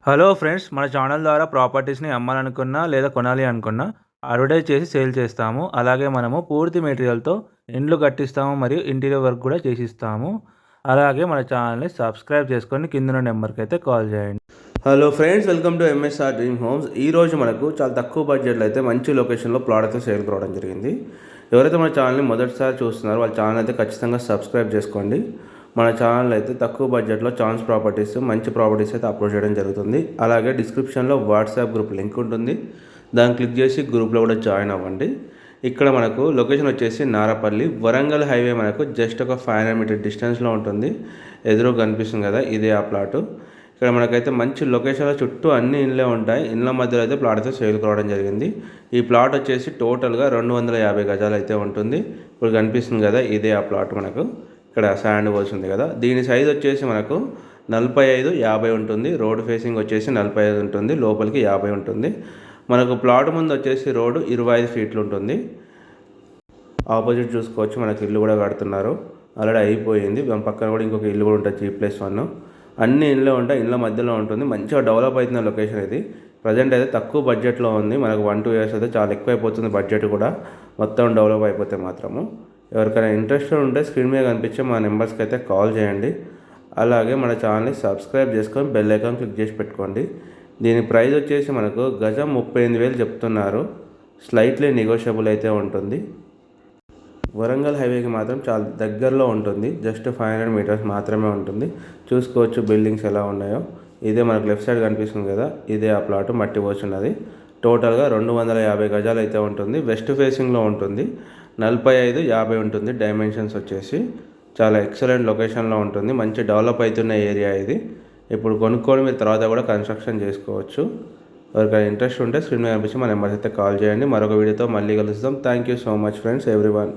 Hello friends, మన channel ద్వారా ప్రాపర్టీస్ని అమ్మాలనుకున్నా లేదా కొనాలి అనుకున్నా అడ్వర్టైజ్ చేసి సేల్ చేస్తాము. అలాగే మనము పూర్తి మెటీరియల్తో ఇండ్లు కట్టిస్తాము మరియు ఇంటీరియర్ వర్క్ కూడా చేసిస్తాము. అలాగే మన ఛానల్ని సబ్స్క్రైబ్ చేసుకొని కింద నెంబర్కి అయితే కాల్ చేయండి. Hello friends, welcome to MSR dream homes. ఈరోజు మనకు చాలా తక్కువ బడ్జెట్లో అయితే మంచి లొకేషన్లో ప్లాట్ అయితే సేల్ రావడం జరిగింది. ఎవరైతే మన ఛానల్ని మొదటిసారి చూస్తున్నారో వాళ్ళ ఛానల్ అయితే ఖచ్చితంగా సబ్స్క్రైబ్ చేసుకోండి. మన ఛానల్ అయితే తక్కువ బడ్జెట్లో ఛాన్స్ ప్రాపర్టీస్, మంచి ప్రాపర్టీస్ అయితే అప్లోడ్ చేయడం జరుగుతుంది. అలాగే డిస్క్రిప్షన్లో వాట్సాప్ గ్రూప్ లింక్ ఉంటుంది, దాన్ని క్లిక్ చేసి గ్రూప్లో కూడా జాయిన్ అవ్వండి. ఇక్కడ మనకు లొకేషన్ వచ్చేసి నారపల్లి, వరంగల్ హైవే మనకు జస్ట్ ఒక 500 మీటర్ డిస్టెన్స్లో ఉంటుంది. ఎదురు కనిపిస్తుంది కదా, ఇదే ఆ ప్లాటు. ఇక్కడ మనకైతే మంచి లొకేషన్లో చుట్టూ అన్ని ఇండ్లే ఉంటాయి. ఇండ్ల మధ్యలో అయితే ప్లాట్ అయితే సేల్ కావడం జరిగింది. ఈ ప్లాట్ వచ్చేసి టోటల్గా 250 గజాలు అయితే ఉంటుంది. ఇప్పుడు కనిపిస్తుంది కదా, ఇదే ఆ ప్లాట్. మనకు ఇక్కడ శాండ్ వాల్స్ ఉంది కదా, దీని సైజ్ వచ్చేసి మనకు 45-50 ఉంటుంది. రోడ్ ఫేసింగ్ వచ్చేసి 45 ఉంటుంది, లోపలికి 50 ఉంటుంది. మనకు ప్లాట్ ముందు వచ్చేసి రోడ్డు 25 ఫీట్లు ఉంటుంది. ఆపోజిట్ చూసుకోవచ్చు, మనకు ఇల్లు కూడా కడుతున్నారు, ఆల్రెడీ అయిపోయింది. దాని పక్కన కూడా ఇంకొక ఇల్లు కూడా ఉంటుంది, G+1. అన్ని ఇండ్లే ఉంటాయి, ఇండ్ల మధ్యలో ఉంటుంది. మంచిగా డెవలప్ అవుతున్న లొకేషన్ ఇది. ప్రజెంట్ అయితే తక్కువ బడ్జెట్లో ఉంది. మనకు 1-2 ఇయర్స్ అయితే చాలా ఎక్కువైపోతుంది బడ్జెట్ కూడా, మొత్తం డెవలప్ అయిపోతే మాత్రము. ఎవరికైనా ఇంట్రెస్ట్ ఉంటే స్క్రీన్ మీద కనిపించే మా నెంబర్స్కి అయితే కాల్ చేయండి. అలాగే మన ఛానల్ని సబ్స్క్రైబ్ చేసుకొని బెల్ ఐకాన్ క్లిక్ చేసి పెట్టుకోండి. దీని ప్రైస్ వచ్చేసి మనకు గజం 38,000 చెప్తున్నారు. స్లైట్లీ నెగోషియబుల్ అయితే ఉంటుంది. వరంగల్ హైవేకి మాత్రం చాలా దగ్గరలో ఉంటుంది, జస్ట్ 500 మీటర్స్ మాత్రమే ఉంటుంది. చూసుకోవచ్చు బిల్డింగ్స్ ఎలా ఉన్నాయో. ఇదే మనకు లెఫ్ట్ సైడ్ కనిపిస్తుంది కదా, ఇదే ఆ ప్లాట్ మట్టి పోస్తున్నది. టోటల్గా 250 గజాలు అయితే ఉంటుంది. వెస్ట్ ఫేసింగ్లో ఉంటుంది. 45-50 ఉంటుంది డైమెన్షన్స్ వచ్చేసి. చాలా ఎక్సలెంట్ లొకేషన్లో ఉంటుంది. మంచి డెవలప్ అవుతున్న ఏరియా ఇది. ఇప్పుడు కొనుక్కొని మీరు తర్వాత కూడా కన్స్ట్రక్షన్ చేసుకోవచ్చు. ఎవరికైనా ఇంట్రెస్ట్ ఉంటే స్క్రీన్ మీద కనిపించి మా నెంబర్స్ అయితే కాల్ చేయండి. మరొక వీడియోతో మళ్ళీ కలుస్తాం. Thank you so much friends, everyone.